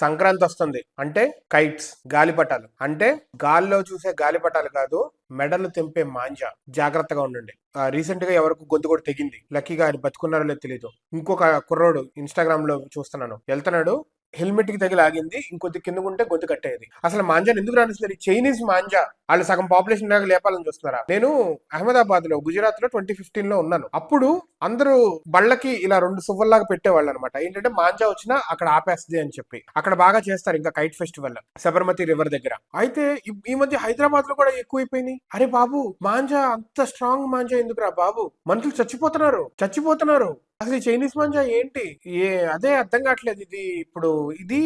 సంక్రాంతి వస్తుంది అంటే కైట్స్, గాలిపటాలు. అంటే గాల్లో చూసే గాలిపటాలు కాదు, మెడలు తెంపే మాంజా. జాగ్రత్తగా ఉండండి. రీసెంట్ గా ఎవరికి గొంతు కూడా తెగింది. లక్కీగా ఆయన బతుకున్నారో లేదో తెలియదు. ఇంకొక కుర్రోడు ఇన్స్టాగ్రామ్ లో చూస్తున్నాను, వెళ్తున్నాడు, హెల్మెట్ కి తగిలి ఆగింది, ఇంకొద్ది కిందకుంటే గొంతు కట్టేది. అసలు మాంజాని ఎందుకు రానిస్తున్నారు? చైనీస్ మాంజా. వాళ్ళు సగం పాపులేషన్ లాగా లేపాలని చూస్తున్నారా? నేను అహ్మదాబాద్ లో, గుజరాత్ లో 2015 లో ఉన్నాను. అప్పుడు అందరూ బళ్ళకి ఇలా 2 సువ్వల్లాగా పెట్టేవాళ్ళు అనమాట. ఏంటంటే మాంజా వచ్చినా అక్కడ ఆపేస్తుంది అని చెప్పి. అక్కడ బాగా చేస్తారు ఇంకా కైట్ ఫెస్టివల్, సబర్మతి రివర్ దగ్గర. అయితే ఈ మధ్య హైదరాబాద్ లో కూడా ఎక్కువైపోయినాయి. అరే బాబు, మాంజా అంత స్ట్రాంగ్ మాంజా ఎందుకురా బాబు? మనుషులు చచ్చిపోతున్నారు, చచ్చిపోతున్నారు. అసలు ఈ చైనీస్ మాంజా ఏంటి? అదే అర్థం కావట్లేదు. ఇది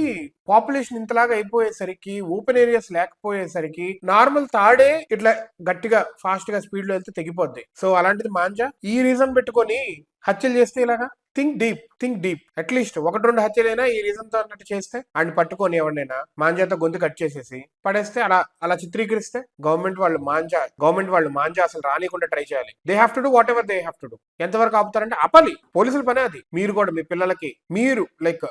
పాపులేషన్ ఇంతలాగా అయిపోయేసరికి, ఓపెన్ ఏరియాస్ లేకపోయేసరికి, నార్మల్ తాడే ఇట్లా గట్టిగా ఫాస్ట్ గా స్పీడ్ లో వెళ్తే తెగిపోద్ది. సో అలాంటిది మాంజా ఈ రీజన్ పెట్టుకొని హత్యలు చేస్తే ఇలాగా? Think deep, think deep. At least 1-2 హత్యలైనా ఈ రీజన్ తో అన్నట్టు చేస్తే, ఆయన పట్టుకొని ఎవరినైనా మాంజాతో గొంతు కట్ చేసేసి పడేస్తే, అలా అలా చిత్రీకరిస్తే, గవర్నమెంట్ వాళ్ళు మాంజా అసలు రానికుండా ట్రై చేయాలి. They have to do what ever they have to do. ఎంతవరకు ఆపుతారంటే ఆపాలి. పోలీసుల పనే అది. మీరు కూడా మీ పిల్లలకి, మీరు like,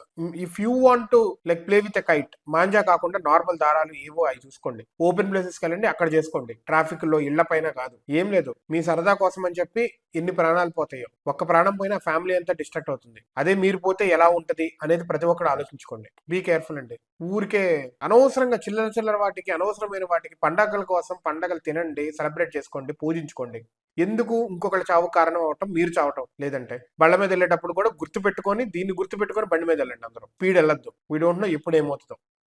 if you want to like play with a kite, manja కాకుండా నార్మల్ దారాలు ఏవో అవి చూసుకోండి. ఓపెన్ ప్లేసెస్కి వెళ్ళండి, అక్కడ చేసుకోండి. ట్రాఫిక్ లో, ఇళ్ల పైన కాదు. ఏం లేదు, మీ సరదా కోసం అని చెప్పి ఎన్ని ప్రాణాలు పోతాయో. ఒక్క ప్రాణం పోయినా ఫ్యామిలీ అంతా డిస్ట్రాక్ట్ అవుతుంది. అదే మీరు పోతే ఎలా ఉంటది అనేది ప్రతి ఒక్కరు ఆలోచించుకోండి. బీ కేర్ఫుల్ అండి. ఊరికే అనవసరంగా చిల్లర చిల్లర వాటికి, అనవసరమైన వాటికి, పండగల కోసం పండగలు తినండి, సెలబ్రేట్ చేసుకోండి, పూజించుకోండి. ఎందుకు ఇంకొకరి చావు కారణం అవటం, మీరు చావటం? లేదంటే బళ్ళ మీద వెళ్ళేటప్పుడు కూడా గుర్తు పెట్టుకొని, దీన్ని గుర్తు పెట్టుకొని బండి మీద వెళ్ళండి. అందరూ స్పీడ్ వెళ్ళొద్దు. వీ డోంట్ నో ఎప్పుడు ఏమవుతుందో.